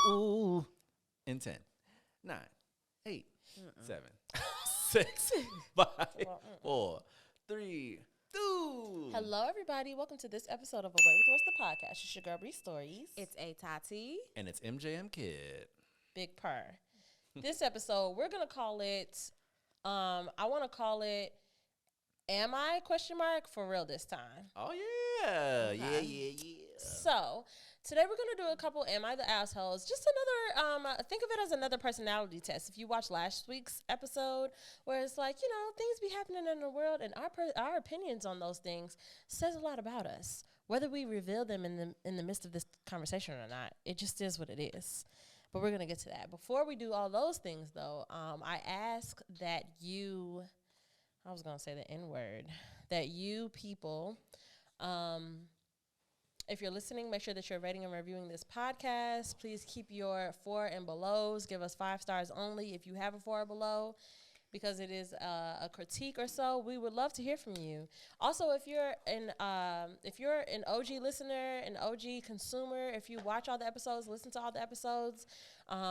Ooh. In 10, 9, 8, 7, 6, 5, 4, 3, 2. Hello, everybody. Welcome to this episode of Away with What's the podcast. It's your girl, Bree Stories. It's A Tati. And it's MJM Kid. Big Purr. This episode, we're going to call it, I want to call it, Am I? Question mark, for real this time. Oh, yeah. Okay. Yeah. So, today we're going to do a couple Am I the Assholes? Just another, think of it as another personality test. If you watched last week's episode, where it's like, things be happening in the world, and our opinions on those things says a lot about us. Whether we reveal them in the midst of this conversation or not, it just is what it is. But we're going to get to that. Before we do all those things, though, I ask that you, I was going to say the N-word, that you people, if you're listening, make sure that you're rating and reviewing this podcast. Please keep your 4 and belows. Give us 5 stars only if you have a 4 or below, because it is a critique or so. We would love to hear from you. Also, if you're an OG listener, an OG consumer, if you watch all the episodes, listen to all the episodes,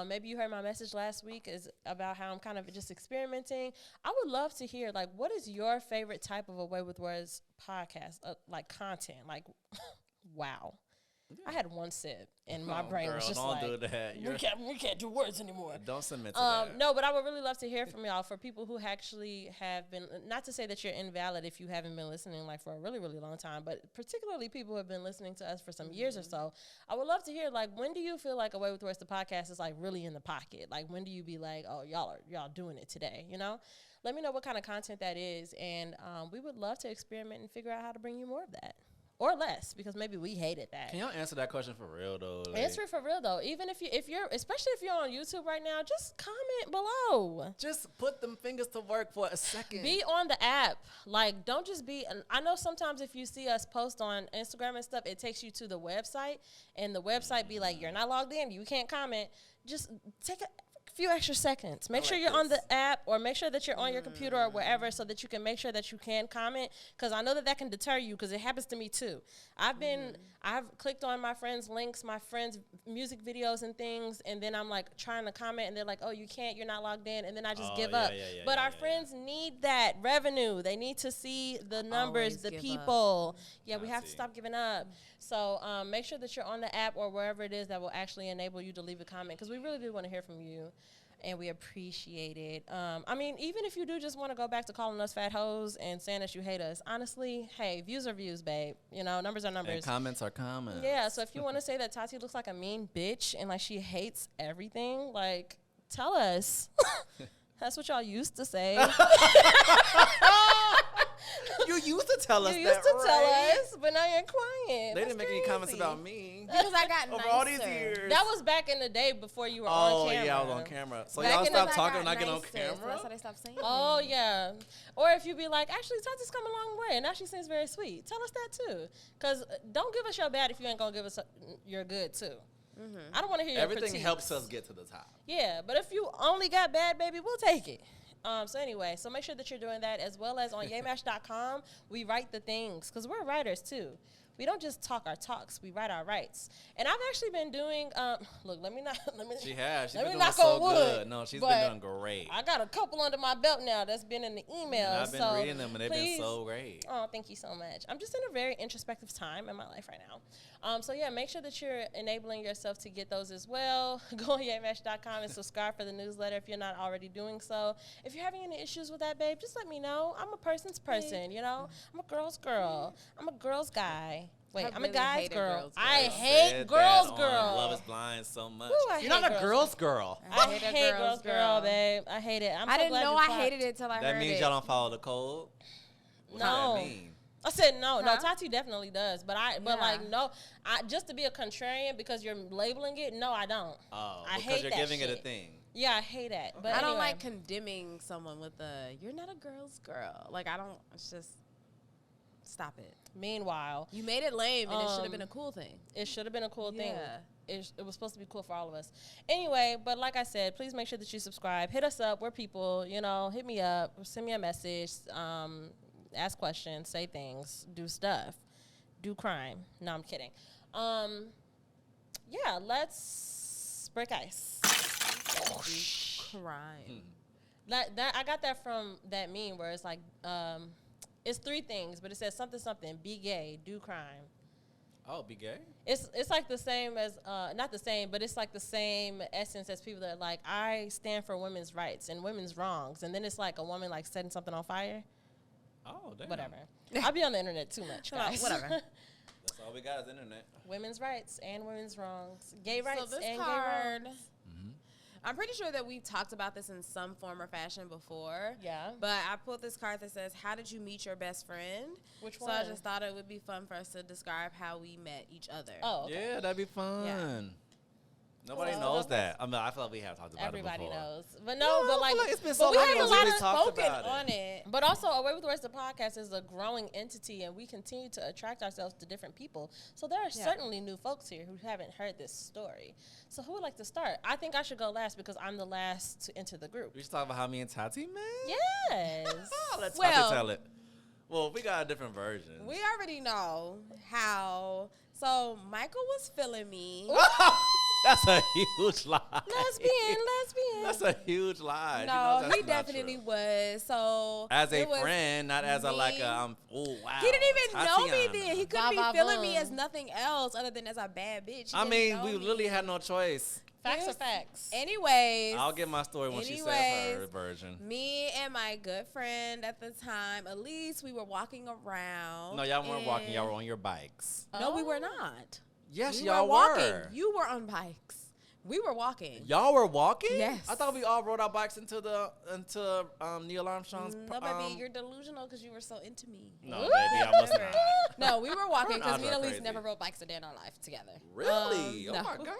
maybe you heard my message last week is about how I'm kind of just experimenting. I would love to hear, like, what is your favorite type of Away with Words podcast, like content, like, wow. I had one sip, and my brain was just don't like, do that. we can't do words anymore. Don't submit to that. No, but I would really love to hear from y'all. For people who actually have been, not to say that you're invalid if you haven't been listening like for a really, really long time, but particularly people who have been listening to us for some years or so. I would love to hear, like, when do you feel like Away with Words, the podcast, is like really in the pocket? Like, when do you be like, oh, y'all doing it today? Let me know what kind of content that is, and we would love to experiment and figure out how to bring you more of that. Or less, because maybe we hated that. Can y'all answer that question for real, though? Like, answer it for real, though. Even if you're, especially if you're on YouTube right now, just comment below. just put them fingers to work for a second. Be on the app. Like, don't just be, I know sometimes if you see us post on Instagram and stuff, it takes you to the website, and the website be like, you're not logged in, you can't comment. Just take a few extra seconds. Make sure you're on the app, or make sure that you're on your computer or wherever, so that you can make sure that you can comment, because I know that can deter you, because it happens to me too. I've clicked on my friends' links, my friends' music videos and things, and then I'm like trying to comment, and they're like, oh, you can't, you're not logged in, and then I just give up. But our friends need that revenue. They need to see the numbers, the people. We have to stop giving up. So make sure that you're on the app or wherever it is that will actually enable you to leave a comment, because we really do want to hear from you, and we appreciate it. Even if you do just want to go back to calling us fat hoes and saying that you hate us, honestly, hey, views are views, babe. Numbers are numbers. And comments are comments. Yeah, so if you want to say that Tati looks like a mean bitch and like she hates everything, like, tell us. That's what y'all used to say. You used to tell us that, You used to tell right? us, but now you're quiet. They That's didn't make any comments crazy. about me. Because I got Over nicer. all these years. That was back in the day before you were on camera. Oh, yeah, I was on camera. So Back y'all in the stop day, talking when I get on So camera? that's why they stopped saying Oh, yeah. Or if you be like, actually, Tati's come a long way, and now she seems very sweet. Tell us that, too. Because don't give us your bad if you ain't going to give us your good, too. I don't want to hear your Everything critiques. helps us get to the top. Yeah, but if you only got bad, baby, we'll take it. So anyway, so make sure that you're doing that, as well as on yaymash.com. We write the things, because we're writers, too. We don't just talk our talks. We write our rights. And I've actually been doing, look, She has. She's let been me doing knock so on wood, good. No, she's but been doing great. I got a couple under my belt now that's been in the emails. And I've been reading them, and they've been so great. Oh, thank you so much. I'm just in a very introspective time in my life right now. Make sure that you're enabling yourself to get those as well. Go on yaymash.com and subscribe for the newsletter if you're not already doing so. If you're having any issues with that, babe, just let me know. I'm a person's person, I'm a girl's girl. I'm a girl's guy. Wait, I'm really a guy's hated girl. girls' I girl. hate Said girls that girl. on Love is Blind so much. Ooh, I You're hate not a girls girl's girl. I hate girls girl, babe. I hate it. I didn't know I hated it till I heard it. That means y'all don't follow the code? What No. does that mean? I said no. Huh? Tati definitely does, but just to be a contrarian because you're labeling it. No, I don't. Oh, I because hate you're that giving it a shit. thing. Yeah, I hate that. But I don't anyway. like condemning someone with you're not a girl's girl. Like, I don't, it's just, stop it. Meanwhile, You made it lame, and it should have been a cool thing. it should have been a cool thing. Yeah. It was supposed to be cool for all of us. Anyway, but like I said, please make sure that you subscribe. Hit us up. We're people. Hit me up. Send me a message. Ask questions. Say things. Do stuff. Do crime. No, I'm kidding. Let's break ice. Crime. That I got that from that meme where it's like, it's 3 things, but it says something something. Be gay, do crime. Oh, be gay? It's like the same as not the same, but it's like the same essence as people that are like, I stand for women's rights and women's wrongs, and then it's like a woman like setting something on fire. Oh, damn. Whatever. I'll be on the internet too much, guys. Whatever. That's all we got is internet. Women's rights and women's wrongs, gay rights So this and card, gay wrongs. I'm pretty sure that we've talked about this in some form or fashion before. Yeah. But I pulled this card that says, "How did you meet your best friend?" Which So one? I just thought it would be fun for us to describe how we met each other. Oh, okay. Yeah, that'd be fun. Nobody Well, knows that. I mean, I feel like we have talked about Everybody it before. knows, but No, no, I but feel like, like it's been but so we long have a since lot we of talked spoken about it. on it. But also, Away with the Rest of the podcast is a growing entity, and we continue to attract ourselves to different people. So there are certainly new folks here who haven't heard this story. So who would like to start? I think I should go last because I'm the last to enter the group. We should talk about how me and Tati met? Yes. Let Tati Well- tell it. Well, we got a different version. We already know how. So Michael was feeling me. That's a huge lie. lesbian. That's a huge lie. No, that's he not definitely true. was. So As a it was friend, not as a like me. a oh wow. He didn't even know me Tatiana. then. He couldn't Va, be va, feeling me voom. as nothing else other than as a bad bitch. He I didn't mean, know we me. literally had no choice. Facts are Here's- facts. Anyways, I'll get my story when she says her Anyways, version. me and my good friend at the time, Elise, we were walking around. No, y'all weren't walking. and- Y'all were on your bikes. No, we Oh. were not. Yes, We y'all were walking. were. You were on bikes. We were walking. Y'all were walking? Yes. I thought we all rode our bikes into Neil Armstrong's. No, baby, you're delusional because you were so into me. No, baby, I was not. No, we were walking Her because odds me and are Elise crazy. never rode bikes a day in our life together. Really? Oh no. my god.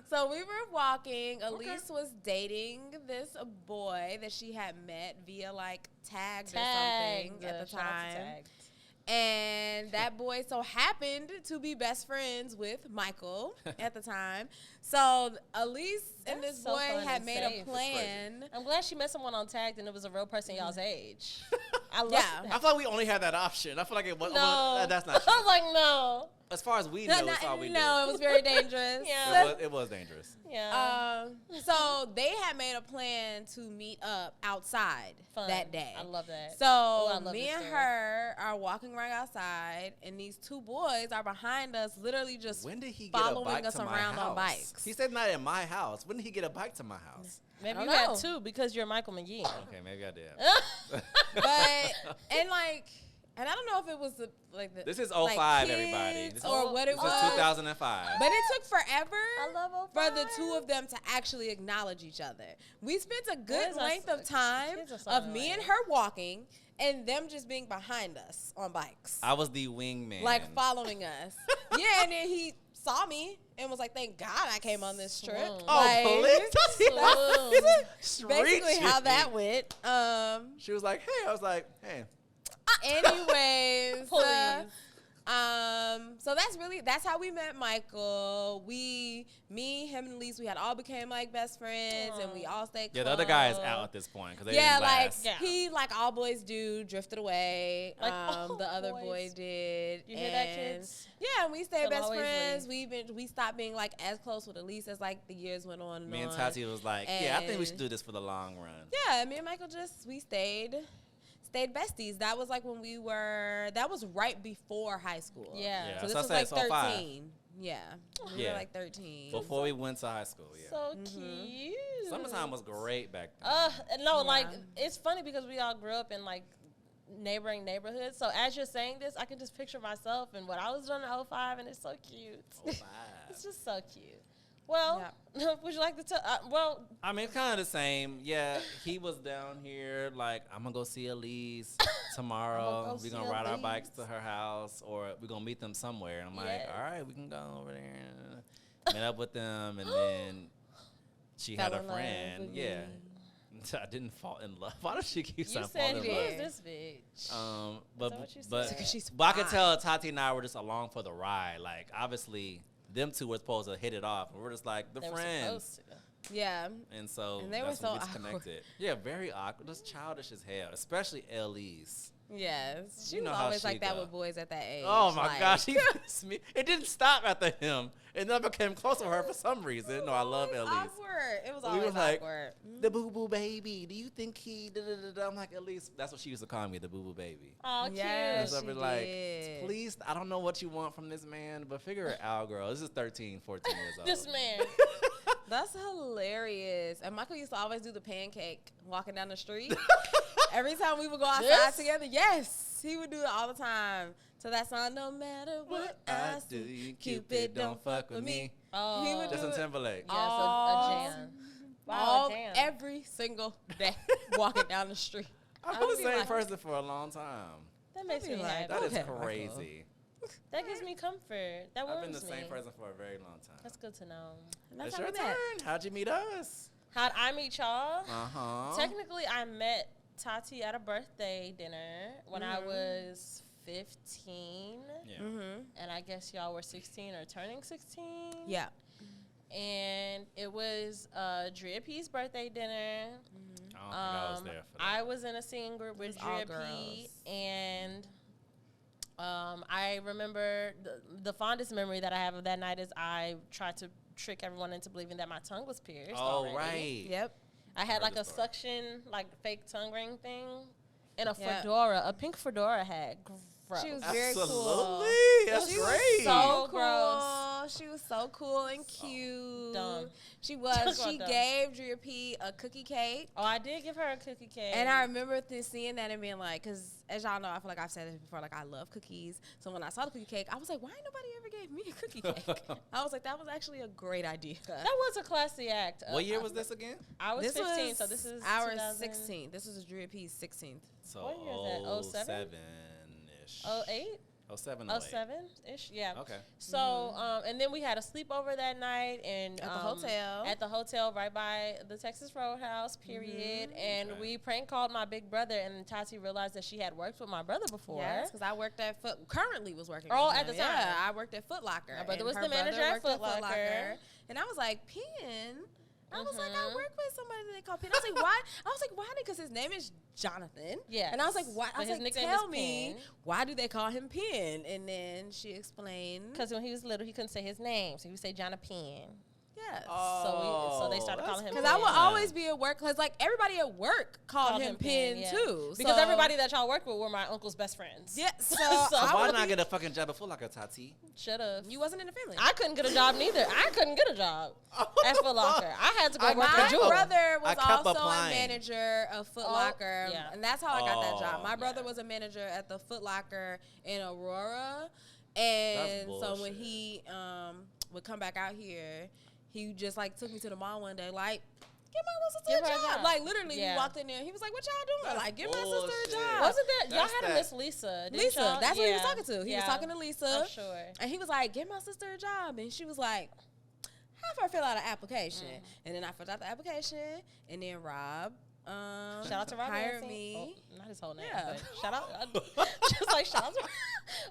So we were walking. Elise was dating this boy that she had met via like tagged or something at the Shout out to time. Tagged. And that boy so happened to be best friends with Michael at the time. So Elise and That's this so boy fun had and made safe. a plan. I'm glad she met someone on Tagged and it was a real person y'all's age. I love Yeah. that. I feel like we only had that option. I feel like it was. No. That's not I true. was like, no. As far as we know, that's all we did. No, it was very dangerous. Yeah. It was dangerous. Yeah. So they had made a plan to meet up outside Fun. that day. I love that. So I love me this and story. her are walking right outside, and these 2 boys are behind us, literally just When did he get a following bike us to my around house? on bikes. He said not at my house. When did he get a bike to my house? Maybe I you don't had know. 2 because you're Michael McGee. Okay, maybe I did. But and like, and I don't know if it was the This is like 05, kids everybody. This or is, what it this was. is 2005. But it took forever. I love for the 2 of them to actually acknowledge each other. We spent a good Boys are length of so- time kids are so of me and annoying. her walking and them just being behind us on bikes. I was the wingman. Like following us. Yeah, and then he saw me and was like, "Thank God I came on this trip." Swoon. Oh, Like, police! basically how Street that shit. went. She was like, "Hey," I was like, "Hey." Anyways, Please. so that's how we met Michael. Me, him, and Elise, we had all became like best friends, and we all stayed close. Yeah, the other guy is out at this point because they Yeah, didn't like last. Yeah. he, like all boys do, drifted away. Like all The other boys. boy did. You hear that, and kids? Yeah, and we stayed They'll best always friends. We stopped being like as close with Elise as like the years went on. Me and on. Tati was like, "Yeah, I think we should And- do this for the long run." Yeah, me and Michael we stayed besties. That was like when that was right before high school. Yeah. Yeah. So this So I was said like it's 05. 13. Yeah. We Yeah. were like 13. Before we went to high school, yeah. So cute. Summertime was great back then. No, Yeah. like it's funny because we all grew up in like neighboring neighborhoods. So as you're saying this, I can just picture myself and what I was doing in 05, and it's so cute. It's just so cute. Well, would you like to tell? Well, I mean, it's kind of the same. Yeah, he was down here. Like, I'm gonna go see Elise tomorrow. go We're see gonna ride our Elise. bikes to her house, or we're gonna meet them somewhere. And I'm like, Yes. all right, we can go over there and meet up with them. And then she had Fell a in love friend. with Yeah, me. I didn't fall in love. Why does she keep you saying said fall who in love? is this bitch? But that what you said? but, Because she's but I could fine. tell Tati and I were just along for the ride. Like, obviously, them 2 were supposed to hit it off, and we're just like the They were friends. supposed to. Yeah. And so And they were that's when so we just awkward. connected. Yeah, very awkward. Just childish as hell, especially Elise. Yes, she You was know how always she like that go. with boys at that age. Oh my like, gosh, he pissed me. It didn't stop after him. It never came close to her for some reason. No, I love It was Elise. awkward. It was We always was like, awkward. the boo boo baby. Do you think he? Da, da, da, da. I'm like, Elise. That's what she used to call me, the boo boo baby. Oh, cute. Yes, So I'd she be like, did. please, I don't know what you want from this man, but figure it out, girl. This is 13, 14 years old. This man. That's hilarious. And Michael used to always do the pancake walking down the street. Every time we would go outside This? together, yes, he would do it all the time. So that song, no matter what I do, Cupid don't fuck with me. Oh, He would Justin do it. Timberlake. yes, all- a jam. Wow, a jam. Every single day walking down the street. I've I been would the be same like- person for a long time. That makes I'd be me like, happy. That is Okay, Michael. crazy. That gives me comfort. That I've been warms the same me. person for a very long time. That's good to know. And that's It's how your we met. turn. How'd you meet us? How'd I meet y'all? Uh-huh. Technically, I met Tati at a birthday dinner when I Mhm. was 15. Yeah. Mm-hmm. And I guess y'all were 16 or turning 16. Yeah. And it was Drea P's birthday dinner. I don't think I was there for that. I was in a singing group with was all Drea P. girls. And I remember the fondest memory that I have of that night is I tried to trick everyone into believing that my tongue was pierced. Oh, already. right. Yep. I had Heard like the a story. suction, like fake tongue ring thing, and a Yeah. fedora, a pink fedora hat. Gross. She was very cool. Absolutely. That's She was great. so cool. gross. She was so cool and cute. dumb. She was. Talk She about dumb. gave Drea P a cookie cake. Oh, I did give her a cookie cake. And I remember seeing that and being like, because as y'all know, I feel like I've said this before, like I love cookies. So when I saw the cookie cake, I was like, why ain't nobody ever gave me a cookie cake? I was like, that was actually a great idea. that was a classy act. What year was this again? I was This 15, was so this is our 2000 16th. This was Drea P's 16th. So What year is that? 07? 07-ish. 08? 07, 07-ish? Yeah. Okay. So, and then we had a sleepover that night and At the hotel. At the hotel right by the Texas Roadhouse, period. And Okay. we prank called my big brother, and Tati realized that she had worked with my brother before. Yes, because I worked at currently was working. Oh, with at him. the time. Yeah, I worked at Foot Locker. My brother and was her the manager brother at worked Foot Locker. And I was like, Penn. I was like, I Mhm. work with somebody that they call Penn. I was like, why? I was like, why? Because his name is Jonathan. Yes. And I was like, why? I But was his like, nickname tell is me, Penn. why do they call him Penn? And then she explained. Because when he was little, he couldn't say his name, so he would say Jonathan. Yes. So they started that's calling him Because Penn. I would always be at work, because like everybody at work called Called him him Penn Penn, yeah. too. Because So- everybody that y'all worked with were my uncle's best friends. Yeah. So, So So I why would not be- get a fucking job before like a Tati? Should have. You wasn't in the family. I couldn't get a job neither. I couldn't get a job at Foot Locker. I had to go I work My at Jewel. brother was I kept also applying. a manager of Foot Oh, Locker, yeah. and that's how I got that job. Oh. My brother Yeah. was a manager at the Foot Locker in Aurora, and That's so when bullshit. he would come back out here, he just like took me to the mall one day, like. Give my little Give sister her a a job. job. Like literally, Yeah. we walked in there. He was like, "What y'all doing?" That's Like, give my sister a bullshit. job. Wasn't that y'all That's had a that- Miss Lisa? Didn't Lisa? y'all? That's who he was Yeah. talking to. He was Yeah. talking to Lisa. I'm sure. And he was like, "Give my sister a job," and she was like, "Have her fill out an application." And then I filled out the application, and then Rob, Shout out to Rob hired Nancy. me. Oh, not his whole name, Yeah. but shout out. Just like shout out to.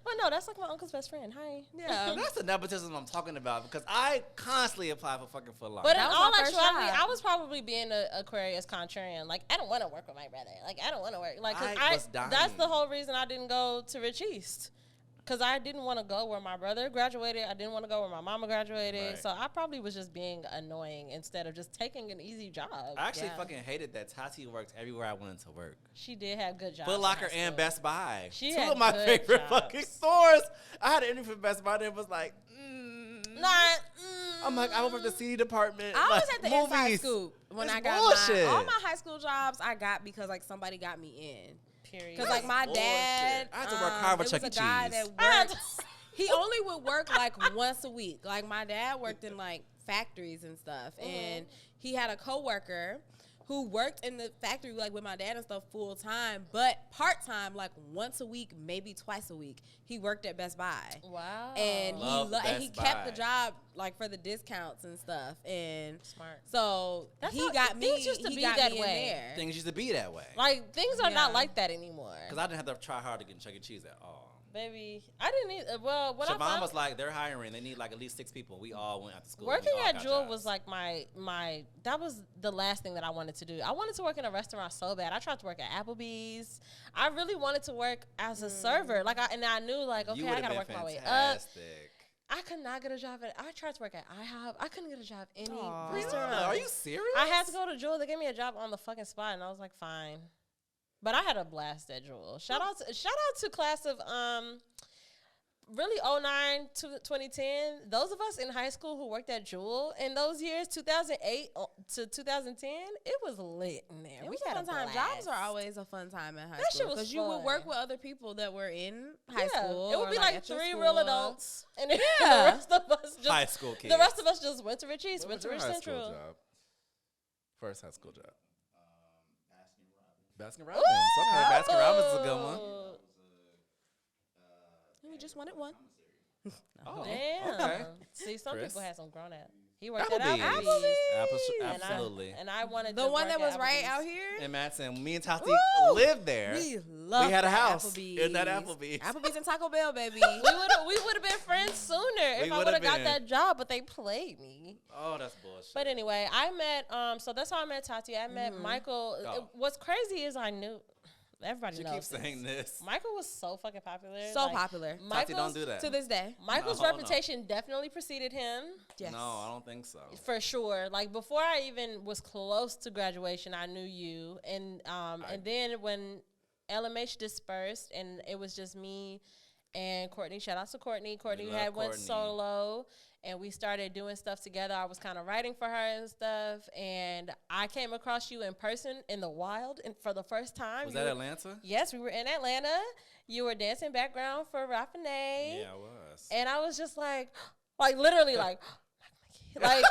But no, that's like my uncle's best friend. Hi. Yeah, That's the nepotism I'm talking about because I constantly apply for fucking Foot Locker. But in That was all my first actuality, job. I was probably being a Aquarius contrarian. Like, I don't want to work with my brother. Like, I don't want to work. Like, 'cause I was dying. that's the whole reason I didn't go to Rich East. Because I didn't want to go where my brother graduated. I didn't want to go where my mama graduated. Right. So I probably was just being annoying instead of just taking an easy job. I actually Yeah. fucking hated that Tati worked everywhere I wanted to work. She did have good jobs. Foot in Locker high and school. Best Buy. She Two had of my good favorite jobs. fucking stores. I had an interview for Best Buy and it was like, Not. I'm like, I work at the CD department. I was like, at the inside movies. scoop when It's I got bullshit. all my high school jobs. I got because like somebody got me in. Period. Because like my bullshit. dad, I had to work hard with it was Chuck E. a guy Cheese. that I had worked. He only would work like once a week. Like my dad worked in like factories and stuff, and he had a coworker who worked in the factory like with my dad and stuff full time, but part time like once a week, maybe twice a week. He worked at Best Buy. Wow. And Love and he Best kept the Buy. job like for the discounts and stuff, and Smart. so That's he how- got me. things used to he be got that me way. in there. Things used to be that way. Like, things are not Yeah. like that anymore. Because I didn't have to try hard to get Chuck E. Cheese at all. Baby, I didn't need. Well, when I Siobhan found was like, they're hiring. They need like at least 6 people. We all went after school. working We all at got Jewel jobs. was like my that was the last thing that I wanted to do. I wanted to work in a restaurant so bad. I tried to work at Applebee's. I really wanted to work as a server. Like I knew like okay, You I would've gotta been work my way up. fantastic. I could not get a job at. I tried to work at IHOP. I couldn't get a job any Aw. restaurant. Are you serious? I had to go to Jewel. They gave me a job on the fucking spot, and I was like, fine. But I had a blast at Jewel. Shout out to class of really 09 to 2010. Those of us in high school who worked at Jewel in those years, 2008 to 2010, it was lit in there. It We was a had fun time. blast. Jobs are always a fun time at high That shit school was because you would fun. work with other people that were in high Yeah, school. it would or, be like at your 3 school. real adults, and then Yeah. the rest of us just High school kids. The rest of us just went to Richie's, What went was to your Rich high school Central. job? First high school job. Baskin Robbins. Okay, Baskin Robbins is a good one. We just wanted one. Oh, Damn. okay. See, some Chris? people had some grown ass. He worked at Applebee's. Applebee's. Applebee's. Absolutely. And I wanted The to one work that at was right Applebee's. out here. And Madison, me and Tati Woo! lived there. We loved had a that house Applebee's. in that Applebee's. Applebee's and Taco Bell, baby. We would have been friends sooner if We I would would've have got been. that job, but they played me. Oh, that's bullshit. But anyway, I met so that's how I met Tati. I met Michael. Oh. What's crazy is I knew everybody She knows keeps this. saying this. Michael was so fucking popular. So Like, popular. Tati, Michael's, don't do that. To this day. Michael's No, no. reputation definitely preceded him. Yes. No, I don't think so. For sure. Like before I even was close to graduation, I knew you. And then when LMH dispersed and it was just me and Courtney, shout out to Courtney. Courtney love had went Courtney. solo and we started doing stuff together. I was kind of writing for her and stuff. And I came across you in person in the wild and for the first time. Was You that were- Atlanta? Yes, we were in Atlanta. You were dancing background for Raffinay. Yeah, I was. And I was just like literally like literally.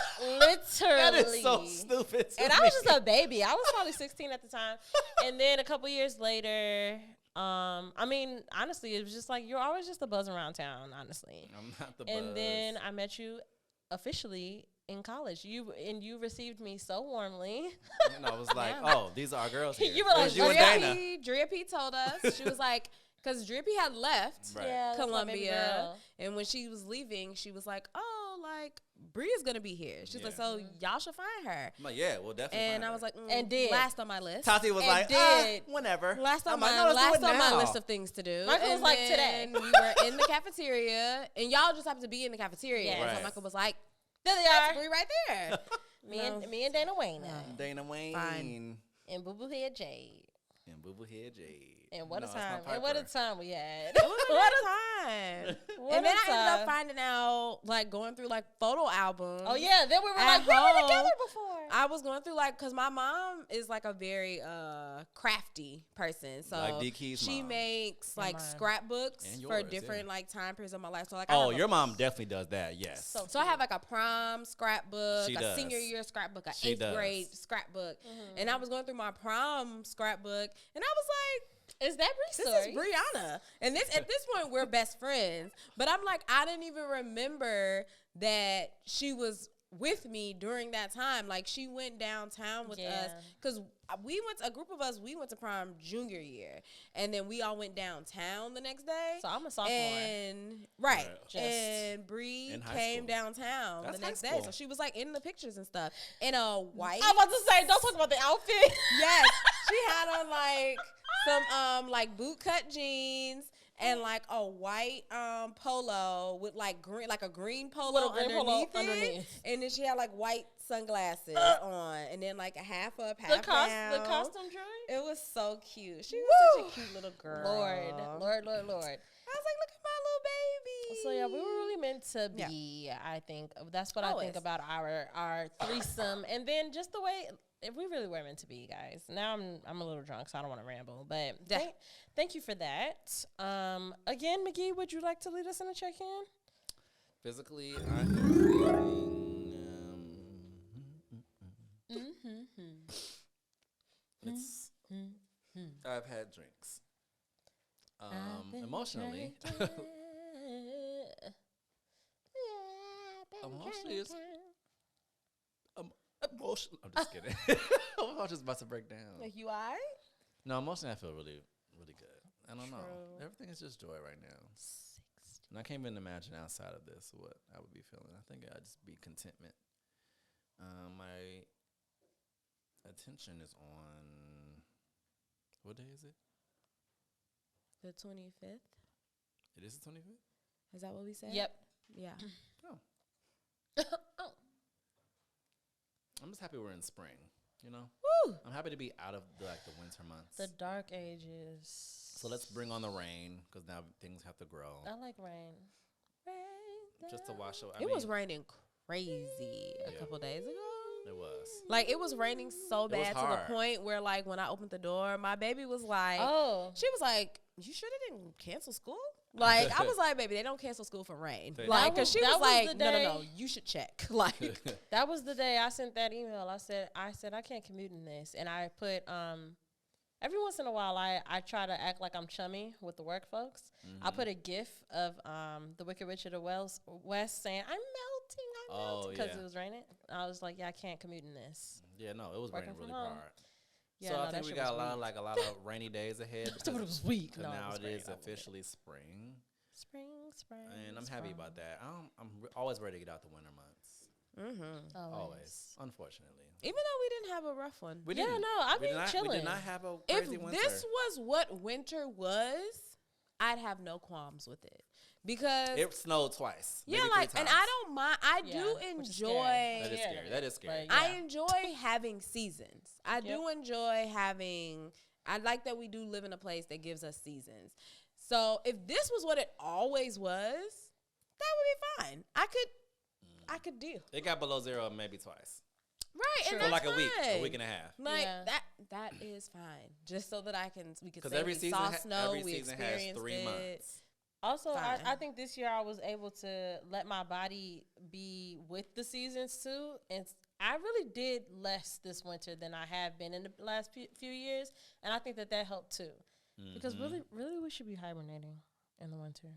That is so stupid. To And me. I was just a baby. I was probably 16 at the time. And then a couple years later, I mean, honestly, it was just like you're always just a buzz around town, honestly. I'm not the And buzz. then I met you officially in college. You received me so warmly. And I was like, Yeah. oh, these are our girls here. You were It like, was you and Drea Dana. P, Drea P told us, she was like, because Drea P had left Right. Yeah, that's my baby Columbia, girl. and when she was leaving, she was like, oh, like, Bria's going to be here. She's like, Yeah. so y'all should find her. I'm like, yeah, we'll definitely. And find I her. was like, And did. last on my list. Tati was and like, did. whenever. Last on I'm my like, no, let's do it my now. list of things to do. Michael was And like, then today. we were in the cafeteria, and y'all just happened to be in the cafeteria. Yes. And Right. so Michael was like, There they that's are. Brie right there. Me and Dana Wayne Dana Wayne Fine. and Boo Boo Head Jade. and Boo Boo Head Jade. And what No, a that's my time! And what a Piper. time we had! It was a good time. What And then a I ended up time. finding out, like, going through, like, photo albums. Oh yeah, then we were At like, we were home, together before. I was going through, like, because my mom is, like, a very crafty person. So Like D Key's she mom. makes, like, mine. scrapbooks And for yours, different, yeah. like, time periods of my life. So, like, I Oh, have your a, mom definitely does that. Yes. So I have, like, a prom scrapbook, She a does. senior year scrapbook, a She 8th does. grade scrapbook. And I was going through my prom scrapbook, and I was like, Is that Bree's this story? is Brianna. And this at this point we're best friends. But I'm like, I didn't even remember that she was with me during that time. Like she went downtown with us Yeah. because a group of us, we went to prom junior year. And then we all went downtown the next day. So I'm a sophomore. And right. Just And Bree in high came school. downtown That's the high next day. school. So she was like in the pictures and stuff. In a white I'm about to say, don't talk about the outfit. Yes, she had on like some like boot cut jeans and like a white polo with like green, like a green polo, With a green polo underneath it. underneath. And then she had like white sunglasses on, and then like a half up, half the down. costume jewelry. It was so cute. She was Woo! such a cute little girl. Lord. I was like, look at my little baby. So yeah, we were really meant to be. I think that's what I Always. think about our threesome, and then just the way we really were meant to be, guys. Now I'm a little drunk, so I don't want to ramble, but thank you for that. Again, McGee, would you like to lead us in a check-in? Physically, I am feeling, it's. I've had drinks. Emotionally, emotionally is emotional. I'm just kidding. I'm just about to break down. Like you, alright? No, emotionally, I feel really, really good. I don't know. True. Everything is just joy right now. And I can't even imagine outside of this what I would be feeling. I think I'd just be contentment. My attention is on, what day is it? The 25th. It is the 25th? Is that what we said? Yep. Yeah. Oh. I'm just happy we're in spring, you know? Woo! I'm happy to be out of the winter months. The dark ages. So let's bring on the rain, because now things have to grow. I like rain. Just to wash away. It was raining crazy a couple days ago. It was. Like, it was raining so It was bad to hard. the point where, like, when I opened the door, my baby was like, Oh. she was like, you sure they didn't cancel school? Like, I was like, baby, they don't cancel school for rain. That Like, because was- she that was was like, the no, day- you should check. Like, That was the day I sent that email. I said I can't commute in this, and I put every once in a while I try to act like I'm chummy with the work folks. I put a GIF of the Wicked Witch of the West saying I'm melting because yeah. it was raining. I was like, yeah, I can't commute in this. Yeah, no, it was Working raining from really home. hard. Yeah, So no, I that think we shit got was a lot of rainy days ahead. It was weak. Because No, now was it great. is I love it. officially spring, Spring. and I'm happy about that. I'm always ready to get out the winter months. Always, unfortunately. even though we didn't have a rough one. We Yeah, didn't. no, I've We been did not- chilling. We did not have a If crazy winter. this was what winter was, I'd have no qualms with it. Because It snowed twice. yeah, maybe like, 3 and times. I don't mind. I Yeah, do which is enjoy. scary. That is Yeah. scary. That is scary. But I yeah. enjoy having seasons. I do enjoy having. I like that we do live in a place that gives us seasons. So if this was what it always was, that would be fine. I could deal. It got below 0 maybe twice. Right, True. and For that's like fine. a week and a half. Like Yeah. that is fine. Just so that we could 'Cause say every we season saw ha- snow, every we season has experienced 3 it. months. Also, Fine. I think this year I was able to let my body be with the seasons too. And I really did less this winter than I have been in the last few years. And I think that helped too. Because really we should be hibernating in the winter.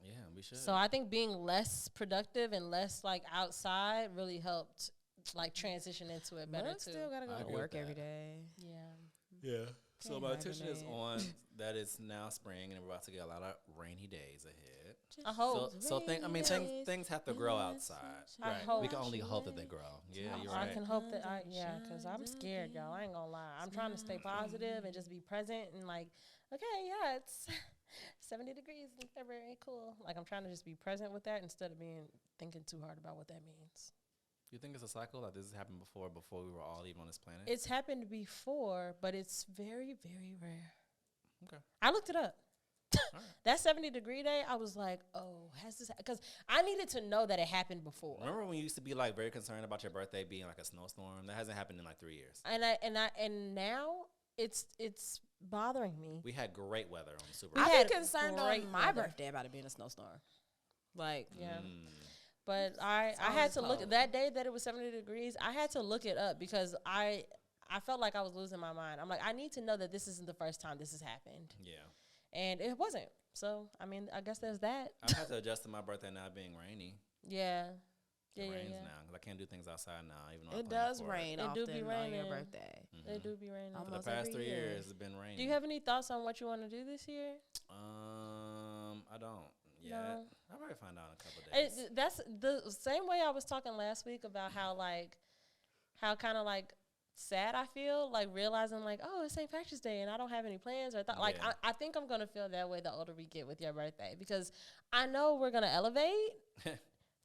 Yeah, we should. So I think being less productive and less like outside really helped like transition into it better But too. still gotta I go to agree with work every that. day. Yeah. Yeah. So Can't my attention is hibernate. on that it's now spring and we're about to get a lot of rainy days ahead. I hope. Things have to grow outside. I Right. hope. We can only hope that they grow. Yeah, you're I right. can hope that because I'm scared, y'all. I ain't gonna lie. I'm trying to stay positive and just be present and like, okay, yeah, it's 70 degrees in February, cool. Like I'm trying to just be present with that instead of thinking too hard about what that means. You think it's a cycle? Like this has happened before we were all even on this planet? It's happened before, but it's very, very rare. Okay. I looked it up. All right. That 70-degree day, I was like, oh, has this? Because I needed to know that it happened before. Remember when you used to be like very concerned about your birthday being like a snowstorm? That hasn't happened in like 3 years. And now it's bothering me. We had great weather on Super We Bowl. I'd had be concerned great on my weather. birthday about it being a snowstorm. Like, Yeah. Mm. But I had always to look cold. that day that it was 70 degrees. I had to look it up because I felt like I was losing my mind. I'm like, I need to know that this isn't the first time this has happened, Yeah. and it wasn't. So I mean, I guess there's that. I've had to adjust to my birthday now being rainy. Yeah, It yeah, rains yeah. now because I can't do things outside now. Even though I it planned does for rain It often do be on your raining. birthday. They do be raining. For the Almost past every 3 year. years, it's been raining. Do you have any thoughts on what you want to do this year? I don't yet. No. I'll probably find out in a couple of days. That's the same way I was talking last week about how kind of like sad I feel, like realizing like, oh, it's St. Patrick's Day and I don't have any plans or like Yeah. I think I'm gonna feel that way the older we get with your birthday because I know we're gonna elevate,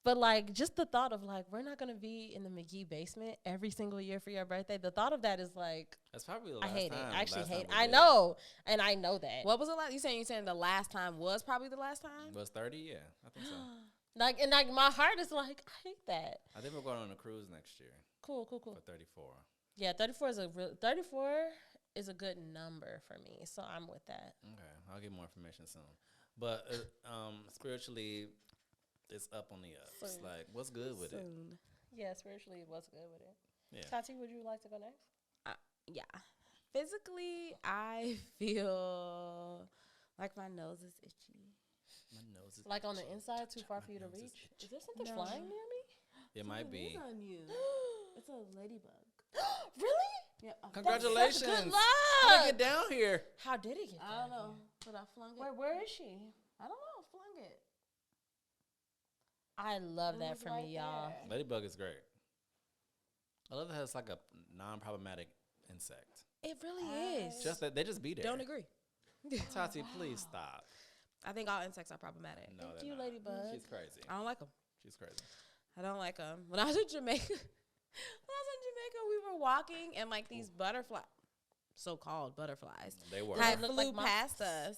but like just the thought of like we're not gonna be in the McGee basement every single year for your birthday. The thought of that is like That's probably the I last hate time. it. I actually last time hate it. we I did. know, and I know that. What was the last? You saying the last time was probably the last time? Was 30? Yeah, I think so. Like my heart is like I hate that. I think we're going on a cruise next year Cool. for 34. Yeah, 34 is a good number for me, so I'm with that. Okay, I'll get more information soon. But spiritually, it's up on the ups. Soon. Like, what's good with it? Soon. Yeah, spiritually, what's good with it? Yeah. Tati, would you like to go next? Yeah. Physically, I feel like my nose is itchy. My nose is Like on the inside, too far for you to nose is reach? Is there something No. flying near me? It might be. on you. It's a ladybug. Really? Yeah. Congratulations. Good How did luck. it get down here? How did it get I don't there? know, but I flung it. Where is she? I don't know. Flung it. I love It that was for right me, y'all. there. Ladybug is great. I love that it's like a non-problematic insect. It really is. Just that they just be there. Don't agree. Tati, please stop. I think all insects are problematic. No, Thank they're you, not. Ladybug. She's crazy. I don't like them. She's crazy. I don't like them. When I was in Jamaica, we were walking and like these butterflies, so-called butterflies, They were. had Look flew like moths. past us,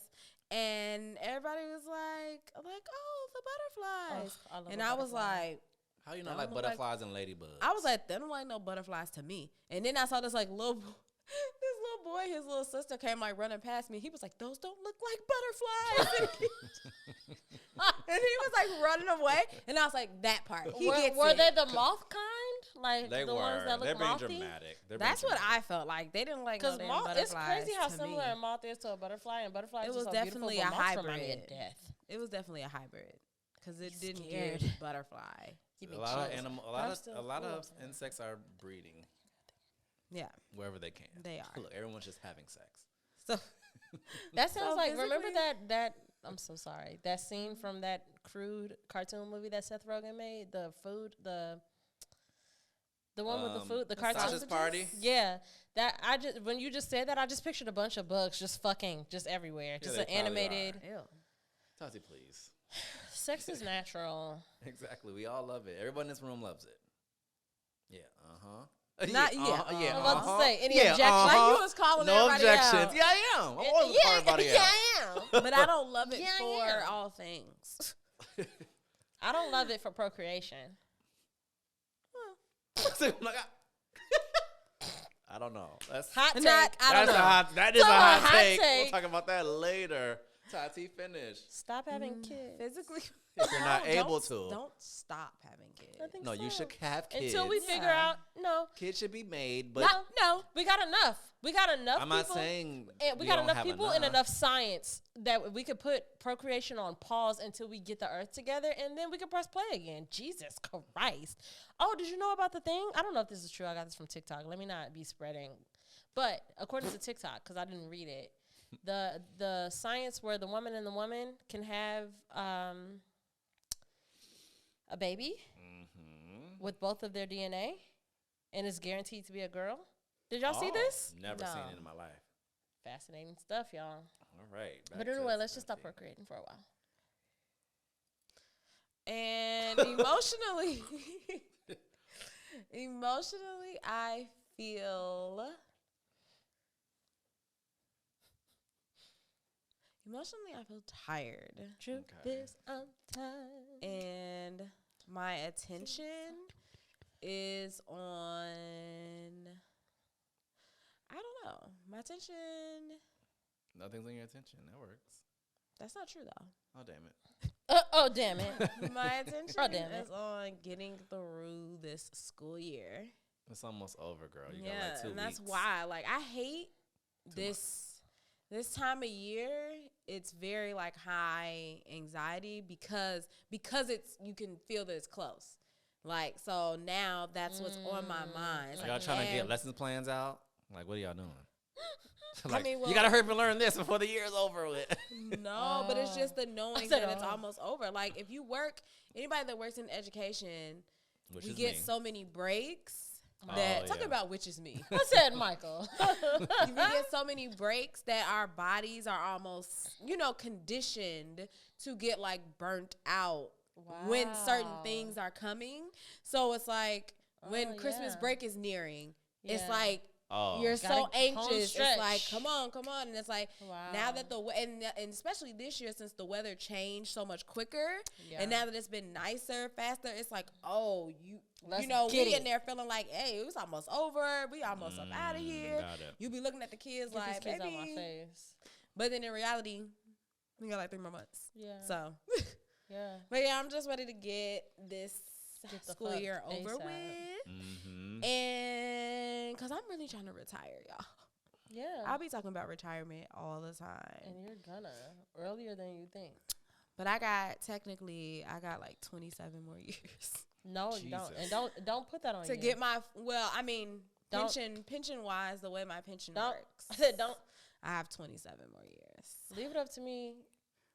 and everybody was like, oh, the butterflies, Ugh, I love and a I was butterfly. like, How you They not like don't look like- butterflies and ladybugs? I was like, they don't like no butterflies to me. And then I saw this like little, this little boy, his little sister came like running past me. He was like, those don't look like butterflies. And he was like running away, and I was like, that part. He gets Were it. they the moth kind? Like they the were. ones that They're look being mothy? dramatic. They're That's being what I dramatic. felt like. They didn't like Because no damn moth, butterflies. it's crazy how to similar me. a moth is to a butterfly, and butterflies It are was so definitely beautiful, a but moths remind me hybrid. of death. It was definitely a hybrid because it didn't Scared. give butterfly. Give me A lot of chills. animal, I'm a still lot full of of it. insects are breeding Yeah, wherever they can. they are. Look, everyone's just having sex. So That sounds So like, remember physically- that I'm so sorry, that scene from that crude cartoon movie that Seth Rogen made, the one with the food, the cartoon. Sausage Party? Yeah, that I just, when you just said that, I just pictured a bunch of bugs just fucking just everywhere, just they an probably animated. ew. Tati, please. Sex is natural. Exactly. We all love it. Everyone in this room loves it. Yeah. Uh-huh. Not- yeah. yeah, Uh-huh. Yeah. I'm about to uh-huh. say, any Yeah, objections? Like uh-huh. you was calling No everybody objections. out. Yeah, I am. I'm always calling everybody yeah, out. I am. But I don't love it Yeah, I for am. all things. I don't love it for procreation. I don't know. That's Hot take. I don't that's know. a hot. That is So a a hot hot take. We'll take. talk about that later. Tati, finish. Stop having kids. Physically, If you're not No, able don't- to. Don't stop having kids. I think No, you so. should have kids. Until we figure Yeah. out, no, Kids should be made, but no, we got enough. We got enough. I'm not people, saying and we we got don't enough have people and enough science that we could put procreation on pause until we get the earth together, and then we can press play again. Jesus Christ! Oh, did you know about the thing? I don't know if this is true. I got this from TikTok. Let me not be spreading, but according to TikTok, because I didn't read it, the science where the woman and the woman can have a baby with both of their DNA, and it's guaranteed to be a girl. Did y'all see this? Never seen No. it in my life. Fascinating stuff, y'all. All right. back But to anyway, let's just stop Tati. procreating for a while. And emotionally, I feel tired, Truth Okay. is, I'm tired. and my attention is on. I don't know. My attention. Nothing's on your attention. That works. That's not true though. Oh, damn it. Oh, damn it. My attention Oh, damn it. is on getting through this school year. It's almost over, girl. You Yeah, got like 2 and weeks. that's why. Like, I hate Too this time of year. It's very like high anxiety because it's, you can feel that it's close. Like, so now that's what's on my mind. It's Are like, y'all trying to get man, lessons plans out? Like, what are y'all doing? I like, mean, well- you gotta hurry up and learn this before the year's over with. No, but it's just the knowing said, that it's oh. almost over. Like, if you work, anybody that works in education, Which we is get me. so many breaks Oh, that talk yeah. about which is me. I said Michael. We get so many breaks that our bodies are almost, conditioned to get like burnt out when certain Wow. things are coming. So it's like when Oh, Christmas yeah. break is nearing, it's Yeah. like Oh, you're Gotta so home anxious. It's like, stretch. come on. And it's like, Wow. now that and especially this year, since the weather changed so much quicker, Yeah. and now that it's been nicer, faster, it's like, oh, Let's we get in it. there feeling like, hey, it was almost over. We almost up out of here. got it. You be looking at the kids Get like, these kids baby. out my face. But then in reality, we got like 3 more months. Yeah. So, Yeah. but yeah, I'm just ready to get this Get the school fuck year over ASAP. with. Mm-hmm. And because I'm really trying to retire, y'all. Yeah. I'll be talking about retirement all the time. And you're gonna earlier than you think. But I got like 27 more years No, you don't. Jesus. And don't put that on to you. get my, I mean, Don't- pension wise, the way my pension Don't. works. I said don't. I have 27 more years. Leave it up to me.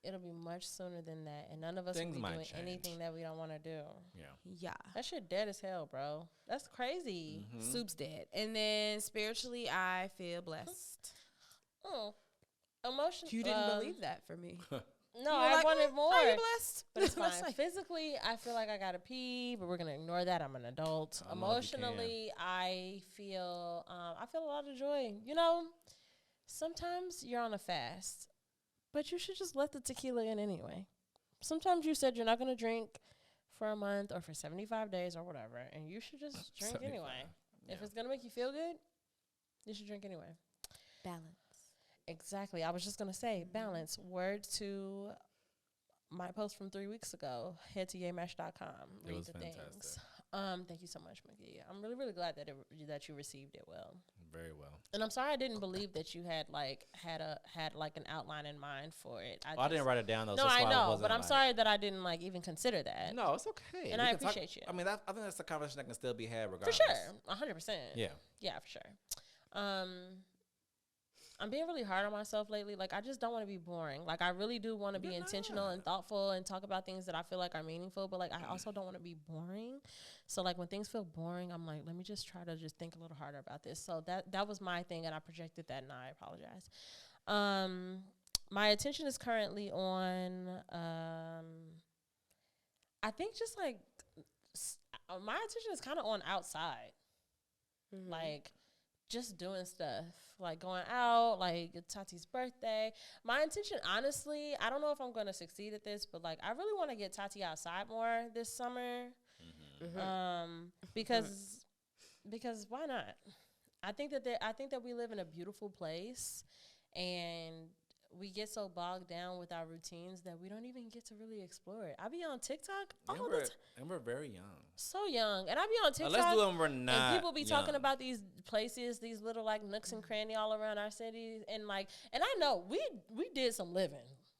It'll be much sooner than that, and none of us Things will be might doing change. anything that we don't want to do. Yeah. Yeah. That shit dead as hell, bro. That's crazy. Mhm. Soup's dead. And then spiritually, I feel blessed. Mm. Emotion. You didn't believe that for me. No, You were I like, wanted "Mm, more. Are you blessed? But it's That's fine. like- Physically, I feel like I gotta pee, but we're gonna ignore that. I'm an adult. I don't know if you can. Emotionally, I feel a lot of joy. You know, sometimes you're on a fast, but you should just let the tequila in anyway. Sometimes you said you're not gonna drink for a month or for 75 days or whatever, and you should just drink 75. anyway. If Yeah. it's gonna make you feel good, you should drink anyway. Balance. Exactly. I was just gonna say balance. Word to my post from 3 weeks ago. Head to yaymash.com. It Read was the fantastic. things. Thank you so much, Mickey. I'm really, really glad that that you received it well. Very well. And I'm sorry I didn't believe that you had an outline in mind for it. I didn't write it down though. No, so that's I why know, wasn't but I'm like- sorry that I didn't even consider that. No, it's okay. And We I can talk- appreciate you. I mean, I think that's a conversation that can still be had For regardless. sure, 100%. Yeah. Yeah, for sure. I'm being really hard on myself lately. Like, I just don't want to be boring. Like, I really do want to be You're intentional and not. thoughtful and talk about things that I feel like are meaningful. But, like, I also don't want to be boring. So, like, when things feel boring, I'm like, let me just try to just think a little harder about this. So that was my thing, and I projected that, and I apologize. My attention is currently on, I think just, like, my attention is kind of on outside. Like, just doing stuff, like going out, like Tati's birthday. My intention, honestly, I don't know if I'm going to succeed at this, but like I really want to get Tati outside more this summer. Because why not? I think that we live in a beautiful place, and we get so bogged down with our routines that we don't even get to really explore it. I be on TikTok all the time. And we're very young. So young, and I be on TikTok. Let's do it when we're not. And people be talking young. about these places, these little like nooks and cranny all around our cities, and I know we did some living.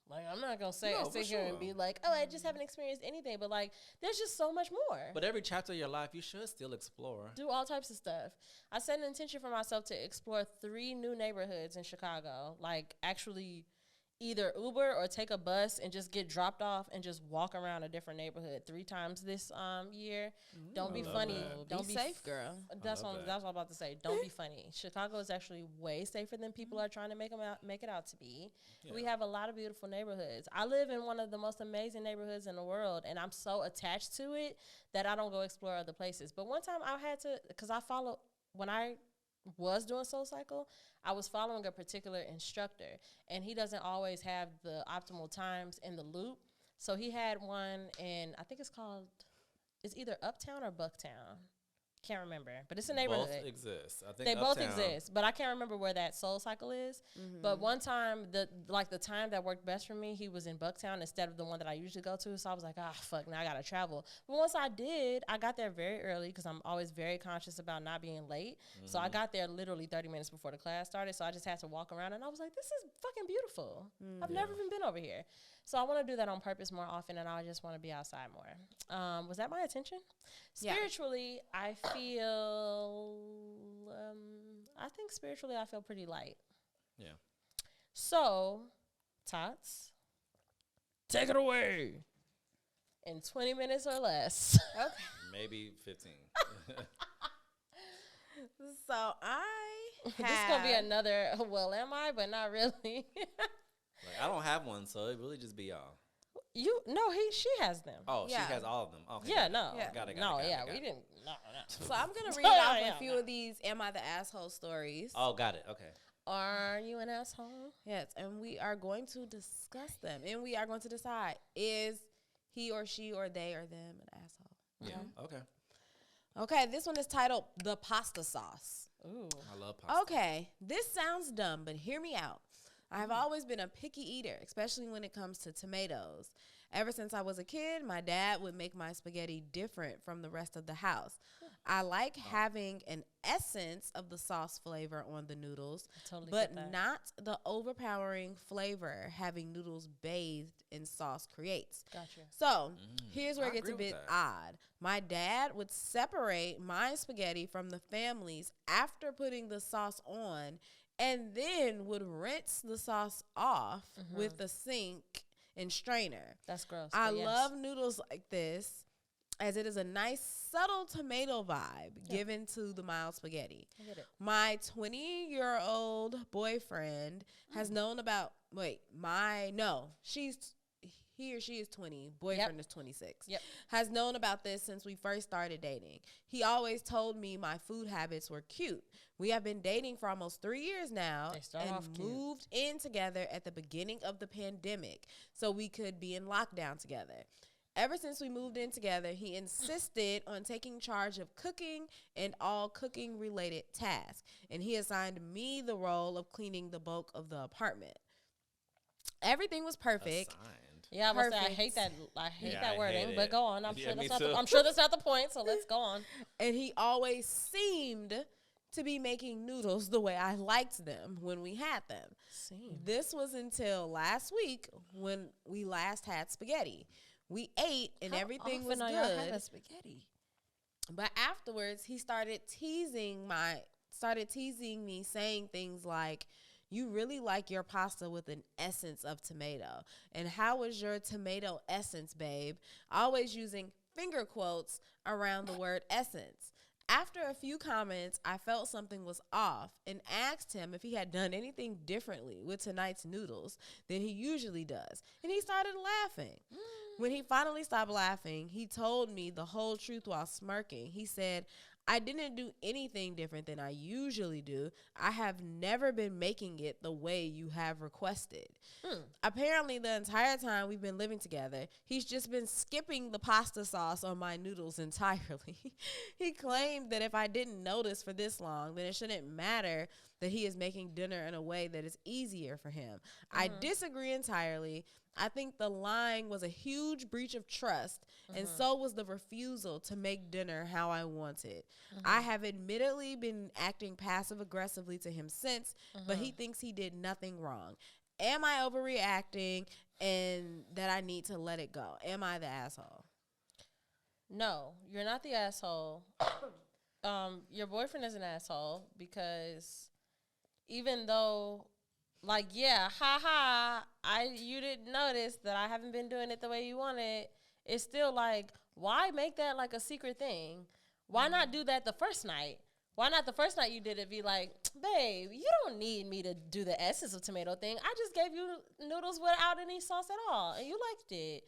Like, I'm not gonna No, sit for here and sure. be like, oh, I just haven't experienced anything, but like, there's just so much more. But every chapter of your life, you should still explore. Do all types of stuff. I set an intention for myself to explore 3 new neighborhoods in Chicago. Like, actually either Uber or take a bus and just get dropped off and just walk around a different neighborhood 3 times this year. Don't be love funny. that. Don't Be safe, girl. That's love what that. I'm about to say. Don't be funny. Chicago is actually way safer than people are trying to make it out to be. Yeah. We have a lot of beautiful neighborhoods. I live in one of the most amazing neighborhoods in the world, and I'm so attached to it that I don't go explore other places. But one time I had to, because when I was doing SoulCycle, I was following a particular instructor, and he doesn't always have the optimal times in the loop. So he had one in, I think it's either Uptown or Bucktown. Can't remember, but it's a neighborhood. Both exist. I think They both Uptown- exist, but I can't remember where that SoulCycle is. But one time, the time that worked best for me, he was in Bucktown instead of the one that I usually go to. So I was like, fuck, now I gotta travel. But once I did, I got there very early because I'm always very conscious about not being late. So I got there literally 30 minutes before the class started. So I just had to walk around, and I was like, this is fucking beautiful. I've never even been over here. So I want to do that on purpose more often, and I just want to be outside more. Was that my attention? Yeah. Spiritually, I feel, I think spiritually I feel pretty light. Yeah. So, Tots, take it away. In 20 minutes or less. Okay. Maybe 15. So I This is going to be another, well, am I? But not really. Like, I don't have one, so it really just be y'all. She has them. Oh, Yeah. she has all of them. Okay. Yeah, got it. no. Yeah. Got it. No, got it, yeah, got we it. didn't. No. So I'm gonna read off Yeah, a few of these "Am I the Asshole" stories. Oh, got it. Okay. Are you an asshole? Yes, and we are going to discuss them, and we are going to decide: is he or she or they or them an asshole? Yeah. Okay. Okay, this one is titled "The Pasta Sauce." Ooh. I love pasta. Okay, this sounds dumb, but hear me out. I have always been a picky eater, especially when it comes to tomatoes. Ever since I was a kid, my dad would make my spaghetti different from the rest of the house. I like having an essence of the sauce flavor on the noodles, I totally but get that. not the overpowering flavor having noodles bathed in sauce creates. Gotcha. So here's where I it gets a agree with bit that. odd. My dad would separate my spaghetti from the family's after putting the sauce on, and then would rinse the sauce off with a sink and strainer. That's gross. I but yes. love noodles like this, as it is a nice subtle tomato vibe given to the mild spaghetti. I get it. My 20-year-old boyfriend has known about he or she is 20, boyfriend is 26. Yep. Has known about this since we first started dating. He always told me my food habits were cute. We have been dating for almost 3 years now They start and off cute. moved in together at the beginning of the pandemic so we could be in lockdown together. Ever since we moved in together, he insisted on taking charge of cooking and all cooking related tasks, and he assigned me the role of cleaning the bulk of the apartment. Everything was perfect. Assigned. Yeah, I was say, I Perfect. hate that. I hate Yeah, that I wording. hate But it. go on. I'm Yeah, sure me that's not. too. I'm sure that's not the point. So let's go on. And he always seemed to be making noodles the way I liked them when we had them. This was until last week when we last had spaghetti. We ate and everything was good. Spaghetti. But afterwards, he started teasing me, saying things like, "You really like your pasta with an essence of tomato. And how is your tomato essence, babe?" Always using finger quotes around the word essence. After a few comments, I felt something was off and asked him if he had done anything differently with tonight's noodles than he usually does. And he started laughing. When he finally stopped laughing, he told me the whole truth while smirking. He said, "I didn't do anything different than I usually do. I have never been making it the way you have requested." Apparently, the entire time we've been living together, he's just been skipping the pasta sauce on my noodles entirely. He claimed that if I didn't notice for this long, then it shouldn't matter that he is making dinner in a way that is easier for him. I disagree entirely. I think the lying was a huge breach of trust, and so was the refusal to make dinner how I wanted. I have admittedly been acting passive-aggressively to him since, but he thinks he did nothing wrong. Am I overreacting and that I need to let it go? Am I the asshole? No, you're not the asshole. Your boyfriend is an asshole because even though, like, yeah, you didn't notice that I haven't been doing it the way you wanted. It's still like, why make that like a secret thing? Why not do that the first night? Why not the first night you did it be like, "Babe, you don't need me to do the essence of tomato thing. I just gave you noodles without any sauce at all, and you liked it."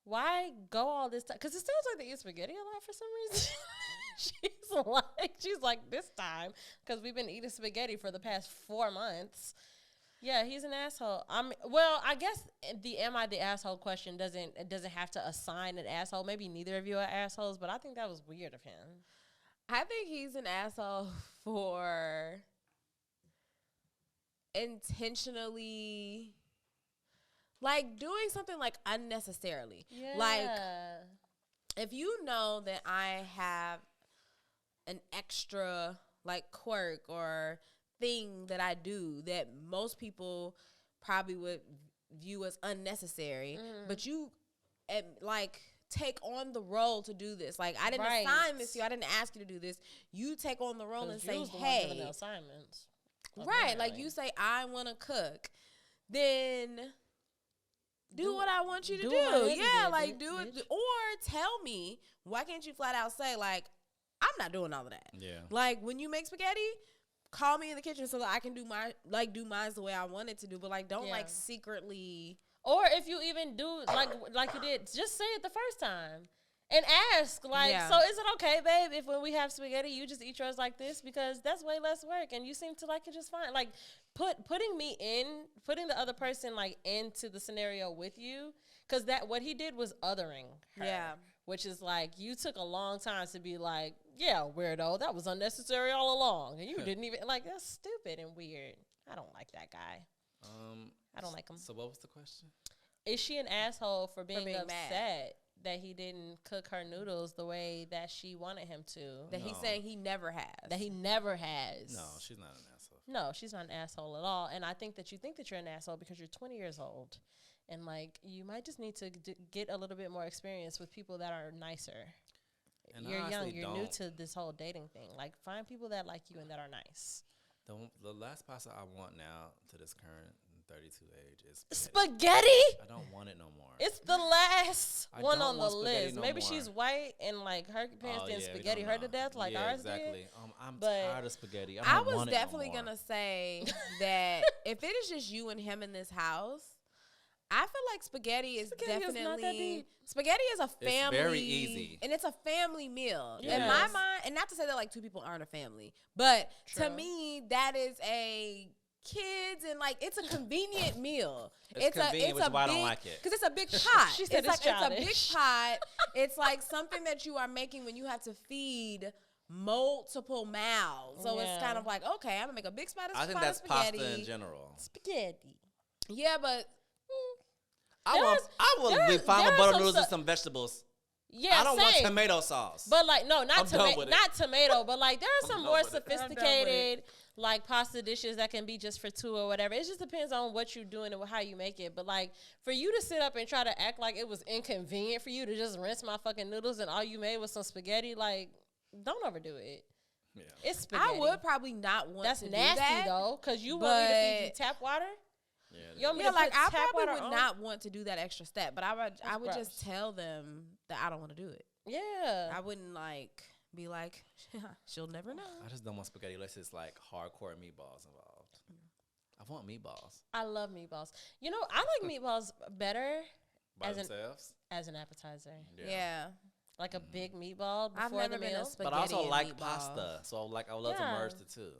Why go all this time? Because it sounds like they eat spaghetti a lot for some reason. she's like this time because we've been eating spaghetti for the past 4 months. Yeah, he's an asshole. I guess the "am I the asshole" question doesn't have to assign an asshole. Maybe neither of you are assholes, but I think that was weird of him. I think he's an asshole for intentionally, like, doing something like unnecessarily. Yeah. Like, if you know that I have an extra, like, quirk or thing that I do that most people probably would view as unnecessary, but you, like, take on the role to do this. Like, I didn't assign this to you. I didn't ask you to do this. You take on the role and say, "Hey," the assignments. right? Like, you say, "I want to cook," then do what I want you to do do. what I did, Yeah, bitch, like, do it. bitch. Or tell me, why can't you flat out say, like, "I'm not doing all of that." Yeah. Like, when you make spaghetti, call me in the kitchen so that I can do mine the way I want it to do. But, like, don't, Yeah. like, secretly. Or if you even do like you did, just say it the first time and ask, like, Yeah. "So is it okay, babe, if when we have spaghetti, you just eat yours like this? Because that's way less work, and you seem to like it just fine." Like, putting the other person, like, into the scenario with you, because that what he did was othering her. Yeah. Which is like, you took a long time to be like, "Yeah, weirdo, that was unnecessary all along," and you didn't even, like, that's stupid and weird. I don't like that guy. I don't like him. So what was the question? Is she an asshole for being being upset that he didn't cook her noodles the way that she wanted him to. That he's No. saying he never has. That he never has. No, she's not an asshole. No, she's not an asshole at all. And I think that you're an asshole because you're 20 years old. And, like, you might just need to get a little bit more experience with people that are nicer. And I You're young. honestly You're new don't. to this whole dating thing. Like, find people that like you and that are nice. The last pasta I want now to this current 32 age is spaghetti. Spaghetti? I don't want it no more. It's the last I one don't on the want spaghetti list. no Maybe more. she's white and, like, her parents Oh, didn't yeah, we spaghetti don't her to know. death like yeah, ours exactly. did. I'm But tired of spaghetti. I don't was want it no definitely more. gonna say that if it is just you and him in this house, I feel like spaghetti is Spaghetti is definitely not that deep. spaghetti is a family. very easy. and it's a family meal in Yes. my mind. And not to say that like two people aren't a family, but to True. me that is a kids and like it's a convenient meal. It's convenient, which is why I don't like it. because it's a big pot. She said it's it's like it's a big childish. pot. It's like something that you are making when you have to feed multiple mouths. So it's Yeah. kind of like, okay, I'm gonna make a big spot of I think pot of that's spaghetti. pasta in general. Spaghetti. Yeah, but I will be there fine are with butter some noodles and stu- some vegetables. Yeah, I don't want same. tomato sauce. But like no, I'm not done with it. not tomato, but like there are some done more with it. I'm done with sophisticated like pasta dishes that can be just for two or whatever. It just depends on what you're doing and how you make it. But like for you to sit up and try to act like it was inconvenient for you to just rinse my fucking noodles and all you made was some spaghetti, like don't overdo it. Yeah. It's spaghetti. I would probably not want That's to nasty do that. though, because you want me to feed you but- tap water. Yeah, You want me Yeah, to like put I tap probably water would on? not want to do that extra step, but I would gross. just tell them that I don't want to do it. Yeah. I wouldn't like be like, she'll never know. I just don't want spaghetti unless it's like hardcore meatballs involved. I want meatballs I love meatballs. You know, I like meatballs better by As an- themselves. as an appetizer. Yeah. Like a big meatball before I've never the been a meal. spaghetti But I also and like meatballs. pasta, so like I would love Yeah. to merge the two.